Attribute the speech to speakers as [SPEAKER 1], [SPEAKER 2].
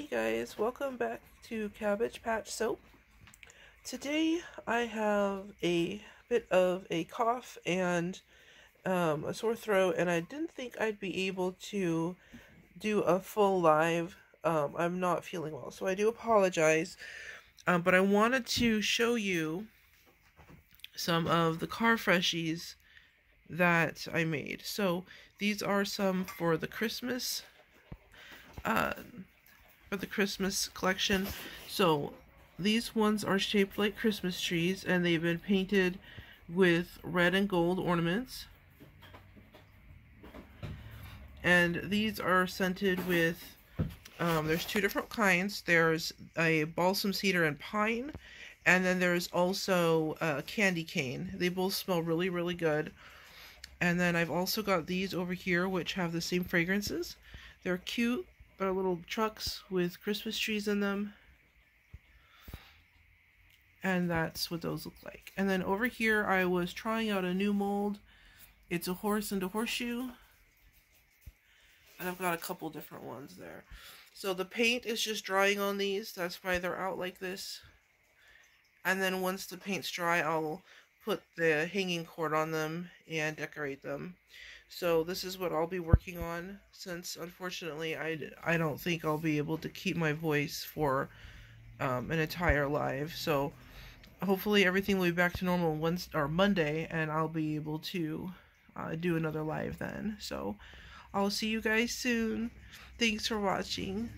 [SPEAKER 1] Hey guys, welcome back to Cabbage Patch Soap. Today I have a bit of a cough and a sore throat, and I didn't think I'd be able to do a full live. I'm not feeling well, so I do apologize. But I wanted to show you some of the car Freshies that I made. So these are some for the Christmas collection. So these ones are shaped like Christmas trees, and they've been painted with red and gold ornaments. And these are scented with, there's two different kinds. There's a balsam cedar and pine, and then there's also candy cane. They both smell really, really good. And then I've also got these over here, which have the same fragrances. They're cute. They're little trucks with Christmas trees in them. And that's what those look like. And then over here, I was trying out a new mold. It's a horse and a horseshoe. And I've got a couple different ones there. So the paint is just drying on these. That's why they're out like this. And then once the paint's dry, I'll put the hanging cord on them and decorate them. So this is what I'll be working on, since unfortunately I don't think I'll be able to keep my voice for an entire live. So hopefully everything will be back to normal Monday, and I'll be able to do another live then. So I'll see you guys soon. Thanks for watching.